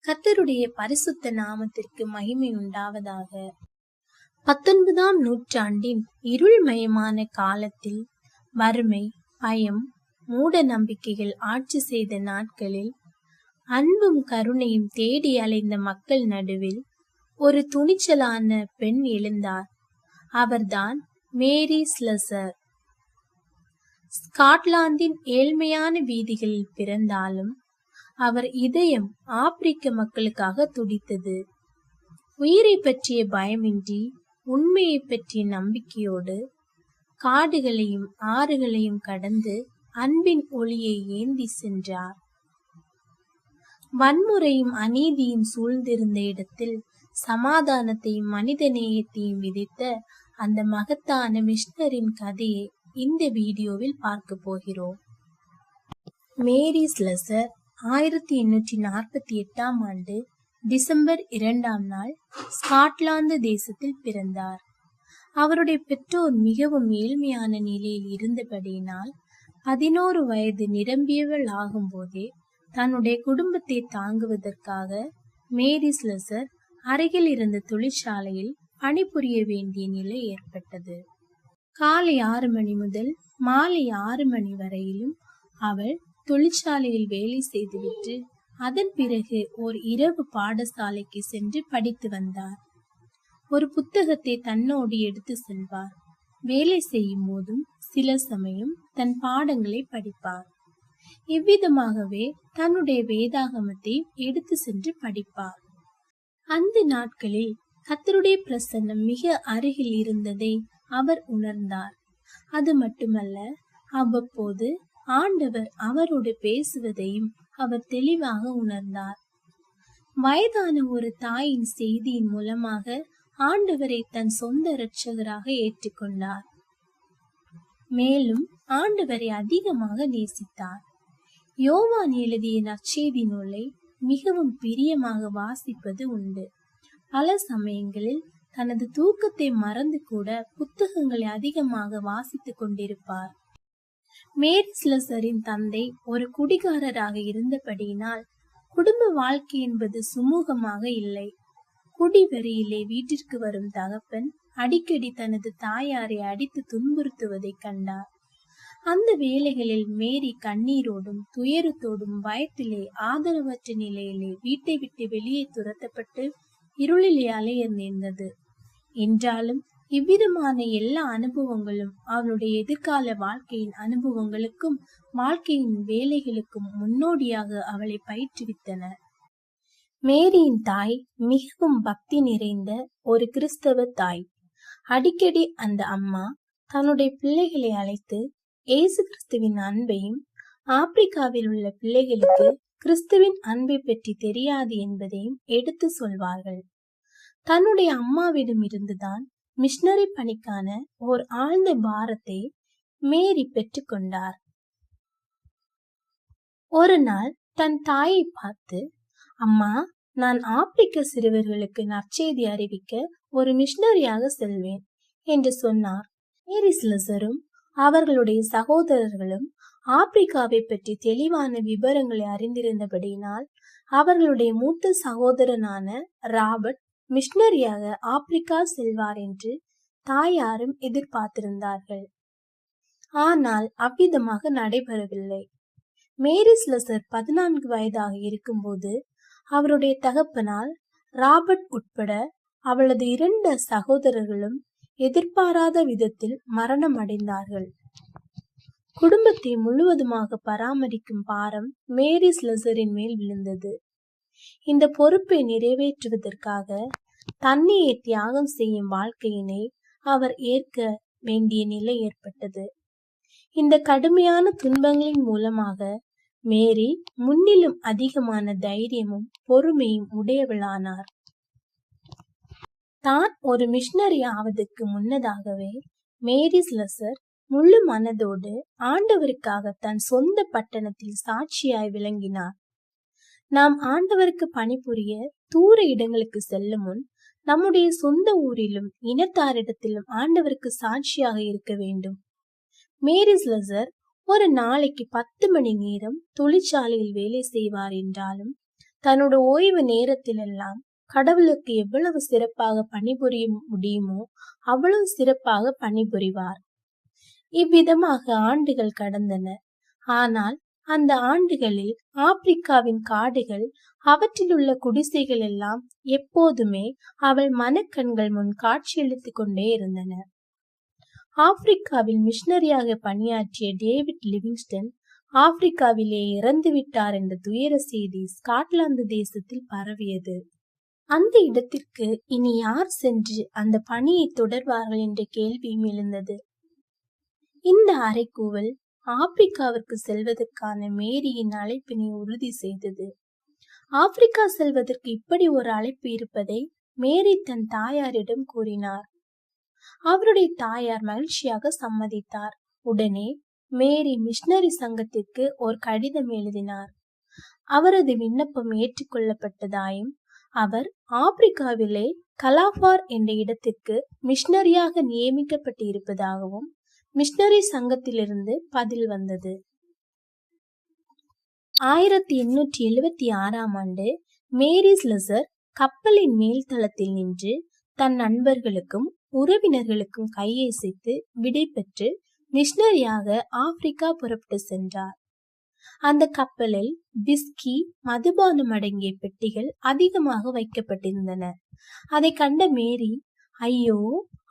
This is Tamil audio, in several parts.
கர்த்தருடைய பரிசுத்த நாமத்திற்கு மகிமை உண்டாவதாக. 19ஆம் நூற்றாண்டின் இருள்மயமான காலத்தில் வறுமை, பயம், மூட நம்பிக்கைகள் ஆட்சி செய்த நாட்களில் அன்பும் கருணையும் தேடி அலைந்த மக்கள் நடுவில் ஒரு துணிச்சலான பெண் எழுந்தார். அவர்தான் மேரி ஸ்லெசர். ஸ்காட்லாந்தின் ஏழ்மையான வீதிகளில் பிறந்தாலும் அவர் இதயம் ஆப்பிரிக்க மக்களுக்காக துடித்தது. உயிரை பற்றிய பயமின்றி உண்மையை பற்றிய நம்பிக்கையோடு காடுகளையும் ஆறுகளையும் கடந்து அன்பின் ஒளியை ஏந்தி சென்றார். வன்முறையும் அநீதியும் சூழ்ந்திருந்த இடத்தில் சமாதானத்தையும் மனித நேயத்தையும் விதைத்த அந்த மகத்தான மிஷனரின் கதையை இந்த வீடியோவில் பார்க்க போகிறோம். மேரி ஸ்லெசர் 1848ஆம் ஆண்டு டிசம்பர் 2ஆம் நாள் ஸ்காட்லாந்து தேசத்தில் பிறந்தார். அவருடைய பெற்றோர் மிகவும் ஏழ்மையான நிலையில் இருந்தபடியினால் 11 வயது நிரம்பியவள் ஆகும் போதே தன்னுடைய குடும்பத்தை தாங்குவதற்காக மேரி ஸ்லெசர் அருகில் இருந்த தொழிற்சாலையில் பணிபுரிய வேண்டிய நிலை ஏற்பட்டது. காலை 6 மணி முதல் மாலை 6 மணி வரையிலும் அவள் தொழிற்சாலையில் வேலை செய்துவிட்டு அதன் பிறகு ஒரு இரவு பாடசாலைக்கு சென்று படித்து வந்தார். ஒரு புத்தகத்தை தன்னோடு எடுத்து செல்வார். வேலை செய்யும் போதும் சில சமயம் தன் பாடங்களை படிப்பார். இவ்விதமாகவே தன்னுடைய வேதாகமத்தை எடுத்து சென்று படிப்பார். அந்த நாட்களில் கர்த்தருடைய பிரசன்னம் மிக அருகில் இருந்ததை அவர் உணர்ந்தார். அது மட்டுமல்ல, அவ்வப்போது ஆண்டவர் அவரோடு பேசுவதையும் அவர் தெளிவாக உணர்ந்தார். வயதான ஒரு தாயின் செய்தியின் மூலமாக ஆண்டவரை தன் சொந்த இரட்சகராக ஏற்றுக்கொண்டார். மேலும் ஆண்டவரை அதிகமாக நேசித்தார். யோவான் எழுதிய நற்செய்தி நூலை மிகவும் பிரியமாக வாசிப்பது உண்டு. பல சமயங்களில் தனது தூக்கத்தை மறந்து கூட புத்தகங்களை அதிகமாக வாசித்துக் கொண்டிருப்பார். மேரி ஸ்லெசரின் தந்தை ஒரு குடிகாரராக இருந்தபடியினால் குடும்ப வாழ்க்கை என்பது சுமூகமாக இல்லை. குடிவெறியிலே வீட்டிற்கு வரும் தகப்பன் அடிக்கடி தனது தாயாரை அடித்து துன்புறுத்துவதை கண்டார். அந்த வேளைகளில் மேரி கண்ணீரோடும் துயரத்தோடும் பயத்திலே ஆதரவற்ற நிலையிலே வீட்டை விட்டு வெளியே துரத்தப்பட்டு இருளிலே அலைய நேர்ந்தது. என்றாலும் இவ்விதமான எல்லா அனுபவங்களும் அவளுடைய எதிர்கால வாழ்க்கையின் அனுபவங்களுக்கும் வாழ்க்கையின் வேலைகளுக்கும் முன்னோடியாக அவளை பயிற்றுவித்தன. மேரியின் தாய் மிகவும் பக்தி நிறைந்த ஒரு கிறிஸ்தவ தாய். அடிக்கடி அந்த அம்மா தன்னுடைய பிள்ளைகளை அழைத்து இயேசு கிறிஸ்துவின் அன்பையும் ஆப்பிரிக்காவில் உள்ள பிள்ளைகளுக்கு கிறிஸ்துவின் அன்பை பற்றி தெரியாது என்பதையும் எடுத்து சொல்வார்கள். தன்னுடைய அம்மாவிடம் இருந்துதான் மிஷனரி பணிக்கான ஓர் ஆழ்ந்த பாரத்தை மேரி பெற்றுக்கொண்டார். ஒரு நாள் தன் தாயை பார்த்து, அம்மா, நான் ஆப்பிரிக்க சிறுவர்களுக்கு நற்செய்தி அறிவிக்க ஒரு மிஷனரியாக செல்வேன் என்று சொன்னார். மேரி ஸ்லெசரும் அவர்களுடைய சகோதரர்களும் ஆப்பிரிக்காவை பற்றி தெளிவான விவரங்களை அறிந்திருந்தபடியினால் அவர்களுடைய மூத்த சகோதரனான ராபர்ட் மிஷனரியாக ஆப்பிரிக்கா செல்வார் என்று தாயாரும் எதிர்பார்த்திருந்தார்கள். ஆனால் அவ்விதமாக நடைபெறவில்லை. மேரி ஸ்லெசர் 14 வயதாக இருக்கும்போது அவருடைய தகப்பனால் ராபர்ட் உட்பட அவளது 2 சகோதரர்களும் எதிர்பாராத விதத்தில் மரணம் அடைந்தார்கள். குடும்பத்தை முழுவதுமாக பராமரிக்கும் பாரம் மேரி ஸ்லெசரின் மேல் விழுந்தது. இந்த பொறுப்பை நிறைவேற்றுவதற்காக தன்னையே தியாகம் செய்யும் வாழ்க்கையினை அவர் ஏற்க வேண்டிய நிலை ஏற்பட்டது. இந்த கடுமையான துன்பங்களின் மூலமாக மேரி முன்னிலும் அதிகமான தைரியமும் பொறுமையும் உடையவளானார். தான் ஒரு மிஷனரி ஆவதற்கு முன்னதாகவே மேரி ஸ்லெசர் முழு மனதோடு ஆண்டவருக்காக தன் சொந்த பட்டணத்தில் சாட்சியாய் விளங்கினார். நாம் ஆண்டவருக்கு பணிபுரிய தூர இடங்களுக்கு செல்லும் முன் நம்முடைய சொந்த ஊரிலும் இனத்தாரிடத்திலும் ஆண்டவருக்கு சாட்சியாக இருக்க வேண்டும். மேரி ஸ்லெசர் ஒரு நாளைக்கு 10 மணி நேரம் தொழிற்சாலையில் வேலை செய்வார் என்றாலும் தன்னோட ஓய்வு நேரத்திலெல்லாம் கடவுளுக்கு எவ்வளவு சிறப்பாக பணிபுரிய முடியுமோ அவ்வளவு சிறப்பாக பணிபுரிவார். இவ்விதமாக ஆண்டுகள் கடந்தன. ஆனால் அந்த ஆண்டுகளில் ஆப்பிரிக்காவின் காடுகள், அவற்றிலுள்ள குடிசைகள் எல்லாம் எப்போதுமே அவள் மனக்கண்கள் முன் காட்சியளித்துக் கொண்டே இருந்தன. ஆப்பிரிக்காவில் மிஷனரியாக பணியாற்றிய டேவிட் லிவிங்ஸ்டன் ஆப்பிரிக்காவிலே இறந்துவிட்டார் என்ற துயர செய்தி ஸ்காட்லாந்து தேசத்தில் பரவியது. அந்த இடத்திற்கு இனி யார் சென்று அந்த பணியை தொடர்வார்கள் என்ற கேள்வியும் எழுந்தது. இந்த அறைகூவல் ஆப்பிரிக்காவிற்கு செல்வதற்கான மேரியின் அழைப்பினை உறுதி செய்தது. ஆப்பிரிக்கா செல்வதற்கு இப்படி ஒரு அழைப்பு இருப்பதை மேரி தன் தாயாரிடம் கூறினார். அவருடைய தாயார் மகிழ்ச்சியாக சம்மதித்தார். உடனே மேரி மிஷனரி சங்கத்திற்கு ஒரு கடிதம் எழுதினார். அவரது விண்ணப்பம் ஏற்றுக்கொள்ளப்பட்டதாயும் அவர் ஆப்பிரிக்காவிலே கலாபார் என்ற இடத்திற்கு மிஷனரியாக நியமிக்கப்பட்டு இருப்பதாகவும் மிஷனரி சங்கத்திலிருந்து பதில் வந்தது. 1876ஆம் ஆண்டு மேரி ஸ்லெசர் கப்பலின் மேல் தளத்தில் நின்று தன் நண்பர்களுக்கும் உறவினர்களுக்கும் கையசைத்து விடை பெற்று மிஷனரியாக ஆப்பிரிக்கா புறப்பட்டு சென்றார். அந்த கப்பலில் விஸ்கி, மதுபானம் அடங்கிய பெட்டிகள் அதிகமாக வைக்கப்பட்டிருந்தன. அதை கண்ட மேரி, ஐயோ,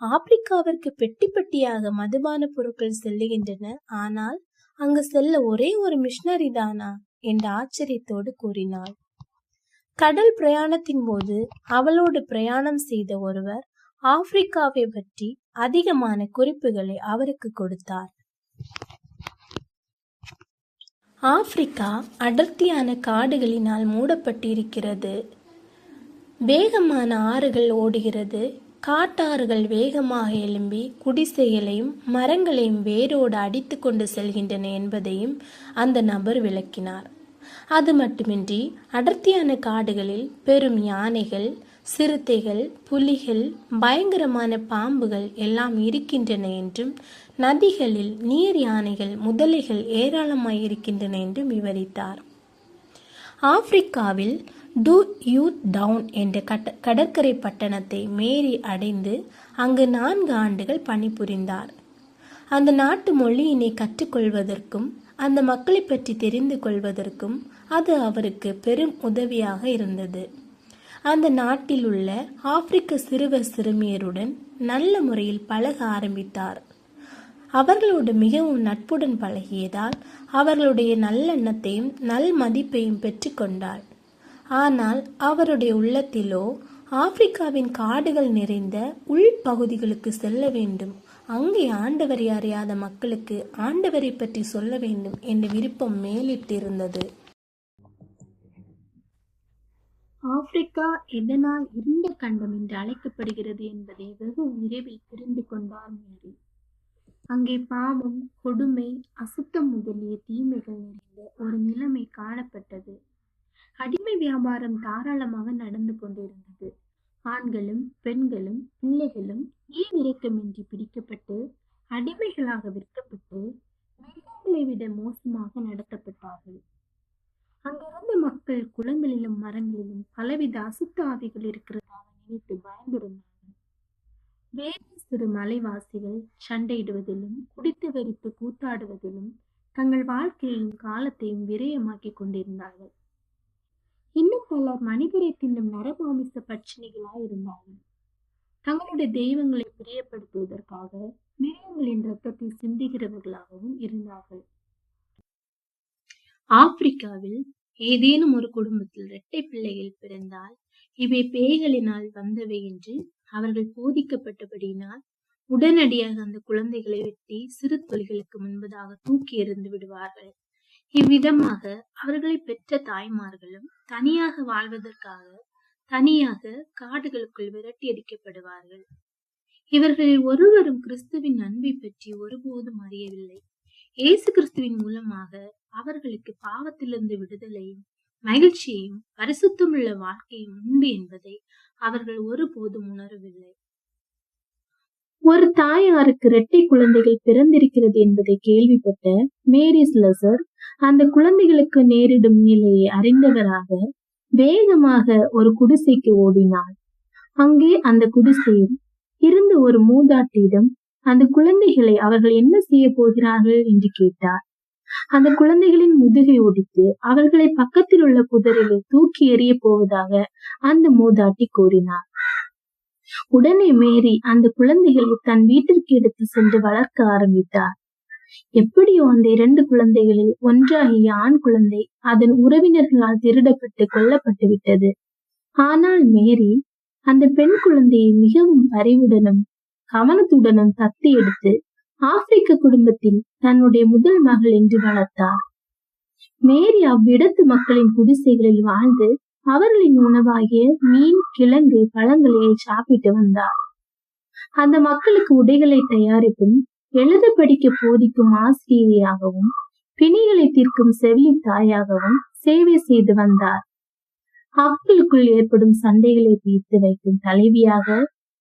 ஆப்பிரிக்காவிற்கு பெட்டி பெட்டியாக மதுபான பொருட்கள் செல்லுகின்றன, ஆனால் அங்கு செல்ல ஒரே ஒரு மிஷனரி தானா என்ற ஆச்சரியத்தோடு கூறினாள். கடல் பிரயாணத்தின் போது அவளோடு பிரயாணம் செய்த ஒருவர் ஆப்பிரிக்காவை பற்றி அதிகமான குறிப்புகளை அவருக்கு கொடுத்தார். ஆப்பிரிக்கா அடர்த்தியான காடுகளினால் மூடப்பட்டிருக்கிறது. வேகமான ஆறுகள் ஓடுகிறது. காட்டாறுகள் வேகமாக எழும்பி குடிசைகளையும் மரங்களையும் வேரோடு அடித்து கொண்டு செல்கின்றன என்பதையும் அந்த நபர் விளக்கினார். அது மட்டுமின்றி அடர்த்தியான காடுகளில் பெரும் யானைகள், சிறுத்தைகள், புலிகள், பயங்கரமான பாம்புகள் எல்லாம் இருக்கின்றன என்றும் நதிகளில் நீர் யானைகள், முதலைகள் ஏராளமாயிருக்கின்றன என்றும் விவரித்தார். ஆப்பிரிக்காவில் டு யூத் டவுன் என்ற கடற்கரை பட்டணத்தை மேரி அடைந்து அங்கு 4 ஆண்டுகள் பணிபுரிந்தார். அந்த நாட்டு மொழியினை கற்றுக்கொள்வதற்கும் அந்த மக்களை பற்றி தெரிந்து கொள்வதற்கும் அது அவருக்கு பெரும் உதவியாக இருந்தது. அந்த நாட்டில் உள்ள ஆப்பிரிக்க சிறுவர் சிறுமியருடன் நல்ல முறையில் பழக ஆரம்பித்தார். அவர்களோடு மிகவும் நட்புடன் பழகியதால் அவர்களுடைய நல்லெண்ணத்தையும் நல் மதிப்பையும் பெற்றுக்கொண்டாள். ஆனால் அவருடைய உள்ளத்திலோ ஆப்பிரிக்காவின் காடுகள் நிறைந்த உள்பகுதிகளுக்கு செல்ல வேண்டும், அங்கே ஆண்டவரை அறியாத மக்களுக்கு ஆண்டவரை பற்றி சொல்ல வேண்டும் என்ற விருப்பம் மேலிட்டிருந்தது. ஆப்பிரிக்கா எதனால் இருண்ட கண்டம் என்று அழைக்கப்படுகிறது என்பதை வெகு விரைவில் புரிந்து கொண்டார் மேரி. அங்கே பாவம், கொடுமை, அசுத்தம் முதலிய தீமைகள் நிறைந்த ஒரு நிலைமை காணப்பட்டது. அடிமை வியாபாரம் தாராளமாக நடந்து கொண்டிருந்தது. ஆண்களும் பெண்களும் பிள்ளைகளும் ஈவிரக்கமின்றி பிடிக்கப்பட்டு அடிமைகளாக விற்கப்பட்டு மிருகங்களை விட மோசமாக நடத்தப்பட்டார்கள். அங்கிருந்த மக்கள் குளங்களிலும் மரங்களிலும் பலவித அசுத்த ஆவிகள் இருக்கிறதாக நினைத்து பயந்திருந்தார்கள். வேறு சிறு மலைவாசிகள் சண்டையிடுவதிலும் குடித்து வெறித்து கூத்தாடுவதிலும் தங்கள் வாழ்க்கையையும் காலத்தையும் விரயமாக்கி கொண்டிருந்தார்கள். இன்னும் பலர் மனிதரை தின்னும் நரமாமிச பட்சிணிகளாய் இருந்தார்கள். தங்களுடைய தெய்வங்களை பிரியப்படுத்துவதற்காக மிருகங்களின் இரத்தத்தை சிந்துகிறவர்களாகவும் இருந்தார்கள். ஆப்பிரிக்காவில் ஏதேனும் ஒரு குடும்பத்தில் 2 பிள்ளைகள் பிறந்தால் இவை பேய்களினால் வந்தவை என்று அவர்கள் போதிக்கப்பட்டபடியினால் உடனடியாக அந்த குழந்தைகளை வெட்டி சிறு தொழில்களுக்கு முன்பதாக தூக்கி எறிந்து விடுவார்கள். இவ்விதமாக அவர்களை பெற்ற தாய்மார்களும் தனியாக வாழ்வதற்காக தனியாக காடுகளுக்குள் விரட்டி அடிக்கப்படுவார்கள். இவர்களில் ஒருவரும் கிறிஸ்துவின் அன்பை பற்றி ஒருபோதும் அறியவில்லை. இயேசு கிறிஸ்துவின் மூலமாக அவர்களுக்கு பாவத்திலிருந்து விடுதலையும் மகிழ்ச்சியையும் பரிசுத்தமுள்ள வாழ்க்கையும் உண்டு என்பதை அவர்கள் ஒருபோதும் உணரவில்லை. ஒரு தாயாருக்கு 2 குழந்தைகள் பிறந்திருக்கிறது என்பதை கேள்விப்பட்ட மேரி ஸ்லெசர் அந்த குழந்தைகளுக்கு நேரிடும் நிலையை அறிந்தவராக வேகமாக ஒரு குடிசைக்கு ஓடினாள். அங்கே அந்த குடிசையில் இருந்த ஒரு மூதாட்டியிடம் அந்த குழந்தைகளை அவர்கள் என்ன செய்ய போகிறார்கள் என்று கேட்டார். அந்த குழந்தைகளின் முதுகை ஒடித்து அவர்களை பக்கத்தில் உள்ள புதரிலே தூக்கி எறிய போவதாக அந்த மூதாட்டி கூறினார். உடனே மேரி அந்த குழந்தைகளை தன் வீட்டிற்கு எடுத்து சென்று வளர்க்க ஆரம்பித்தார். எப்படியோ அந்த 2 குழந்தைகளில் ஒன்றாகிய ஆண் குழந்தை அதன் உறவினர்களால் திருடப்பட்டு கொல்லப்பட்டு விட்டது. ஆனால் மேரி அந்த பெண் குழந்தையை மிகவும் அறிவுடனும் கவனத்துடனும் தத்து எடுத்து ஆப்பிரிக்க குடும்பத்தில் தன்னுடைய முதல் மகள் என்று வளர்த்தார். மேரி அவ்விடத்து மக்களின் குடிசைகளில் வாழ்ந்து அவர்களின் உணவாகிய மீன், கிழங்கு, பழங்களை சாப்பிட்டு வந்தார். அந்த மக்களுக்கு உடைகளை தயாரிக்கும், எழுத படிக்க போதிக்கும் ஆசிரியையாகவும், பிணிகளை தீர்க்கும் செவிலி தாயாகவும் சேவை செய்து வந்தார். அவர்களுக்குள் ஏற்படும் சண்டைகளை தீர்த்து வைக்கும் தலைவியாக,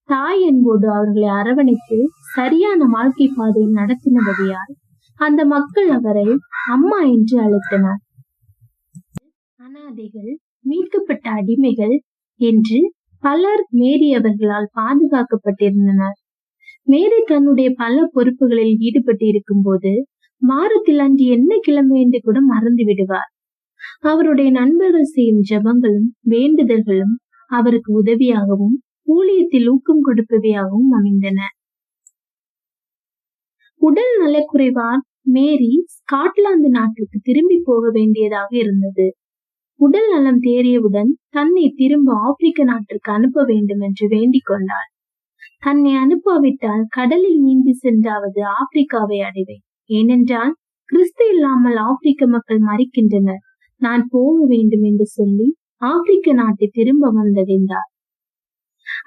தாய் என்போடு அவர்களை அரவணைத்து சரியான வாழ்க்கை பாதையில் நடத்தினபடியால் அந்த மக்கள் அவரை அம்மா என்று அழைத்தனர். அனாதைகள், மீட்கப்பட்ட அடிமைகள் என்று பலர் மேரி அவர்களால் பாதுகாக்கப்பட்டிருந்தனர். மேரி தன்னுடைய பல பொறுப்புகளில் ஈடுபட்டு இருக்கும் போது வாரத்தில் அன்று என்ன கிழமை என்று கூட மறந்து விடுவார். அவருடைய நண்பர்கள் செய்யும் ஜெபங்களும் வேண்டுதல்களும் அவருக்கு உதவியாகவும் ஊழியத்தில் ஊக்கம் கொடுப்பவையாகவும் அமைந்தன. உடல் நலக்குறைவால் மேரி ஸ்காட்லாந்து நாட்டிற்கு திரும்பி போக வேண்டியதாக இருந்தது. உடல் நலம் தேறியவுடன் தன்னை திரும்ப ஆப்பிரிக்க நாட்டிற்கு அனுப்ப வேண்டும் என்று வேண்டிக் கொண்டாள். தன்னை அனுப்பாவிட்டால் கடலில் நீந்தி சென்றாவது ஆப்பிரிக்காவை அடைவேன், ஏனென்றால் கிறிஸ்து இல்லாமல் ஆப்பிரிக்க மக்கள் மறிக்கின்றனர், நான் போக வேண்டும் என்று சொல்லி ஆப்பிரிக்க நாட்டை திரும்ப வந்தடைந்தார்.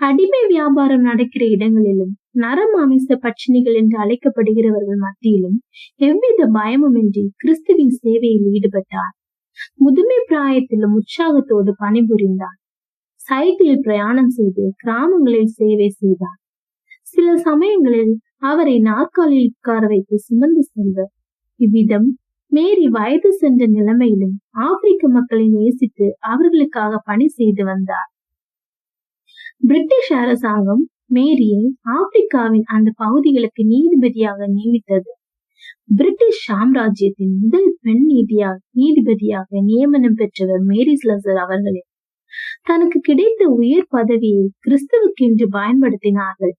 அடிமை வியாபாரம் நடக்கிற இடங்களிலும் நரமாமிச பட்சினிகள் என்று அழைக்கப்படுகிறவர்கள் மத்தியிலும் எவ்வித பயமுமின்றி கிறிஸ்துவின் சேவையில் ஈடுபட்டார். முதுமை பிராயத்திலும் உற்சாகத்தோடு பணிபுரிந்தார். சைக்கிளில் பிரயாணம் செய்து கிராமங்களில் சேவை செய்தார். சில சமயங்களில் அவரை நாற்காலியில் உட்கார வைத்து சுமந்து செல்வர். இவ்விதம் மேரி வயது சென்ற நிலைமையிலும் ஆப்பிரிக்க மக்களை நேசித்து அவர்களுக்காக பணி செய்து வந்தார். பிரிட்டிஷ் அரசாங்கம் மேரியை ஆப்பிரிக்காவின் அந்த பகுதிகளுக்கு நீதிபதியாக நியமித்தது. பிரிட்டிஷ் சாம்ராஜ்யத்தின் முதல் பெண் நீதிபதியாக நியமனம் பெற்றவர் மேரி ஸ்லசர் அவர்களே. தனக்கு கிடைத்த உயர் பதவியை கிறிஸ்துவுக்கென்று பயன்படுத்தினார்கள்.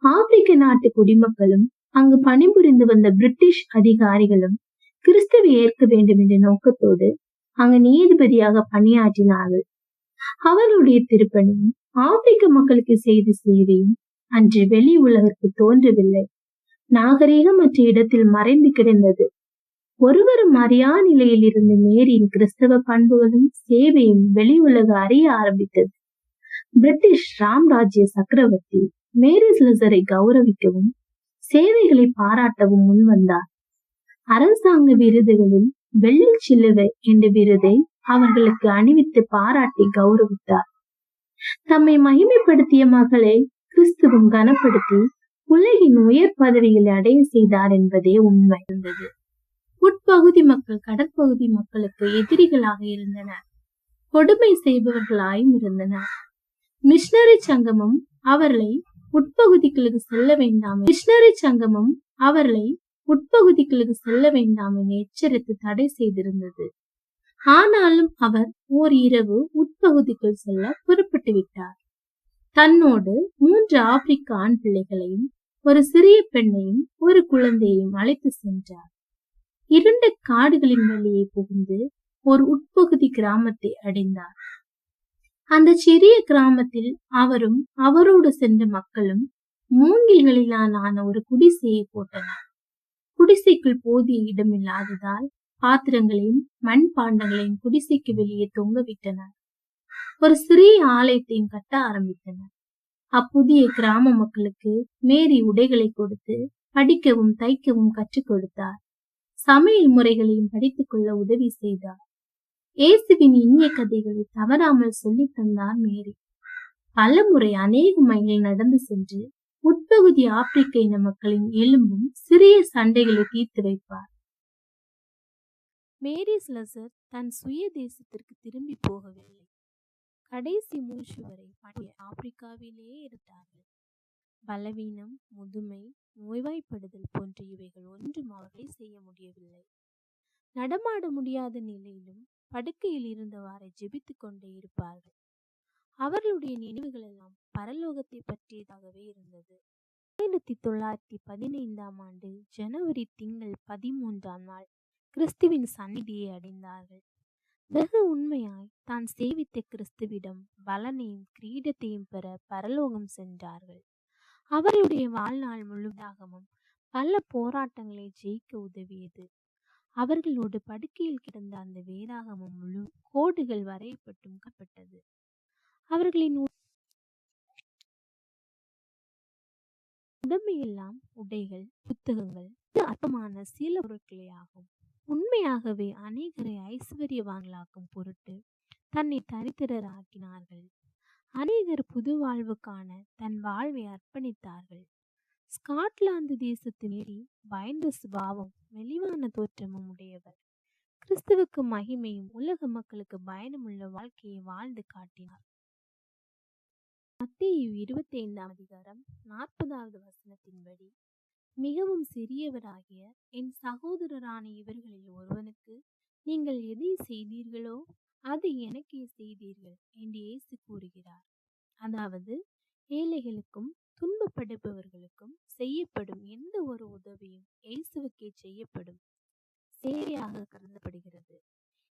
ஆப்பிரிக்க நாட்டு குடிமக்களும் அங்கு பணிபுரிந்து வந்த பிரிட்டிஷ் அதிகாரிகளும் கிறிஸ்துவை ஏற்க வேண்டும் என்ற நோக்கத்தோடு அங்கு நீதிபதியாக பணியாற்றினார்கள். அவர்களுடைய திருப்பணியும் ஆப்பிரிக்க மக்களுக்கு செய்த சேவையும் அன்று வெளி உலகிற்கு தோன்றவில்லை. நாகரீகமற்ற இடத்தில் மறைந்து கிடந்தது. ஒருவரும் அறியா நிலையில் இருந்த மேரியின் கிறிஸ்தவ பண்புகளும் சேவையும் வெளி உலக அறிய ஆரம்பித்தது. பிரிட்டிஷ் ராம்ராஜ்ய சக்கரவர்த்தி மேரி ஸ்லசரை கௌரவிக்கவும் சேவைகளை பாராட்டவும் முன்வந்தார். அரசாங்க விருதுகளில் வெள்ளி சிலுவை என்ற விருதை அவர்களுக்கு அணிவித்து பாராட்டி கௌரவித்தார். தம்மை மகிமைப்படுத்திய மகளை கிறிஸ்துவும் கனப்படுத்தி உலகின் உயர் பதவிகளை அடைய செய்தார் என்பதே உண்மை இருந்தது. உட்பகுதி மக்கள் கடற்பகுதி மக்களுக்கு எதிரிகளாக இருந்தனர், கொடுமை செய்பவர்களாயும் இருந்தனர். மிஷனரி சங்கமும் அவர்களை உட்பகுதிகளுக்கு செல்ல வேண்டாம் என எச்சரித்து தடை செய்திருந்தது. ஆனாலும் அவர் ஓர் இரவு உட்பகுதிக்குள் செல்ல புறப்பட்டு விட்டார். தன்னோடு 3 ஆப்பிரிக்க ஆண் பிள்ளைகளையும் ஒரு சிறிய பெண்ணையும் ஒரு குழந்தையையும் அழைத்து சென்றார். இருண்ட காடுகளின் வழியே புகுந்து ஒரு உட்பகுதி கிராமத்தை அடைந்தார். அந்த சிறிய கிராமத்தில் அவரும் அவரோடு சென்ற மக்களும் மூங்கில்களிலான ஒரு குடிசையை போட்டனர். குடிசைக்குள் போதிய இடமில்லாததால் பாத்திரங்களையும் மண்பாண்டங்களையும் குடிசைக்கு வெளியே தொங்கவிட்டனர். ஒரு சிறிய ஆலயத்தையும் கட்ட ஆரம்பித்தனர். அப்புதிய கிராம மக்களுக்கு மேரி உடைகளை கொடுத்து படிக்கவும் தைக்கவும் கற்றுக் கொடுத்தார். சமையல் முறைகளையும் படித்துக் கொள்ள உதவி செய்தார். இயேசுவின் இனிய கதைகளை தவறாமல் சொல்லி தந்தார் மேரி. பல முறை அநேக மைல்கள் நடந்து சென்று உட்பகுதி ஆப்பிரிக்க இன மக்களின் எலும்பும் சிறிய சண்டைகளை தீர்த்து வைப்பார். மேரி ஸ்லசர் தன் சுய தேசத்திற்கு திரும்பி போகவில்லை. கடைசி மூச்சு வரை ஆப்பிரிக்காவிலே இருந்தார்கள். பலவீனம், முதுமை, நோய்வாய்ப்படுதல் போன்ற இவைகள் ஒன்றும் அவர்களை செய்ய முடியவில்லை. நடமாட முடியாத நிலையிலும் படுக்கையில் இருந்தவாறே ஜெபித்துக் கொண்டே இருப்பார்கள். அவர்களுடைய நினைவுகள் எல்லாம் பரலோகத்தை பற்றியதாகவே இருந்தது. 1915 ஜனவரி திங்கள் 13 கிறிஸ்துவின் சந்நிதியை அடைந்தார்கள். வெகு உண்மையாய் தான் சேவித்த கிறிஸ்துவிடம் பலனையும் கிரீடத்தையும் பெற பரலோகம் சென்றார்கள். அவர்களுடைய வாழ்நாள் முழுவதாகவும் பல போராட்டங்களை ஜெயிக்க உதவியது. அவர்களோடு படுக்கையில் கிடந்த அந்த வேதாகமம் முழு கோடுகள் வரையப்பட்டும் கப்பட்டது. அவர்களின் உடமையெல்லாம் உடைகள், புத்தகங்கள், அற்பமான சில பொருட்களே ஆகும். உண்மையாகவே அநேகரை ஐஸ்வர்யவான்களாக்கும் பொருட்டு தன்னை தரித்திரராக்கினார்கள். அநேகர் புது வாழ்வுக்கான தன் வாழ்வை அர்ப்பணித்தார்கள். ஸ்காட்லாந்து தேசத்து மேரி பயந்த சுபாவம், மெலிவான தோற்றமும் உடையவர். கிறிஸ்துவுக்கு மகிமையும் உலக மக்களுக்கு பயனுமுள்ள வாழ்க்கையை வாழ்ந்து காட்டினார். மத்தேயு 25:40 மிகவும் சிறியவராகிய என் சகோதரரான இவர்களில் ஒருவனுக்கு நீங்கள் எதை செய்தீர்களோ அதை எனக்கே செய்தீர்கள் என்று இயேசு கூறுகிறார். அதாவது ஏழைகளுக்கும் துன்பப்படுபவர்களுக்கும் செய்யப்படும் எந்த ஒரு உதவியும் இயேசுவுக்கே செய்யப்படும் சேவையாக கருதப்படுகிறது.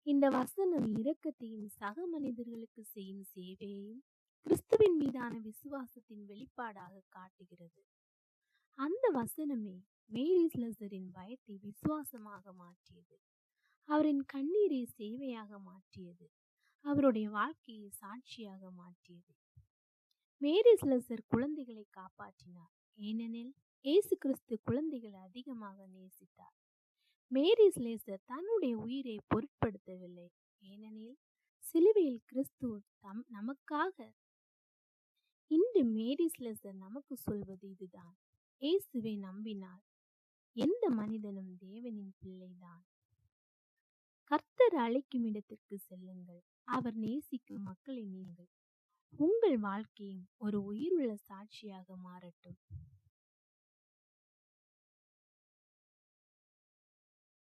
இந்த வசனம் இரக்கத்தையும் சக மனிதர்களுக்கு செய்யும் சேவையையும் கிறிஸ்துவின் மீதான விசுவாசத்தின் வெளிப்பாடாக காட்டுகிறது. அந்த வசனமே மேரி ஸ்லெசரின் பயத்தை விசுவாசமாக மாற்றியது. அவரின் கண்ணீரை சேவையாக மாற்றியது. அவருடைய வாழ்க்கையை சாட்சியாக மாற்றியது. மேரி ஸ்லெசர் குழந்தைகளை காப்பாற்றினார், ஏனெனில் இயேசு கிறிஸ்து குழந்தைகளை அதிகமாக நேசித்தார். மேரி ஸ்லெசர் தன்னுடைய உயிரை பொருட்படுத்தவில்லை, ஏனெனில் சிலுவையில் கிறிஸ்து நமக்காக. இன்று மேரி ஸ்லெசர் நமக்கு சொல்வது இதுதான்: இயேசுவை நம்பினால் எந்த மனிதனும் தேவனின் பிள்ளைதான். கர்த்தர் அழைக்கும் இடத்திற்கு செல்லுங்கள், அவர் நேசிக்கும் மக்களை நீங்கள். உங்கள் வாழ்க்கையும் ஒரு உயிருள்ள சாட்சியாக மாறட்டும்.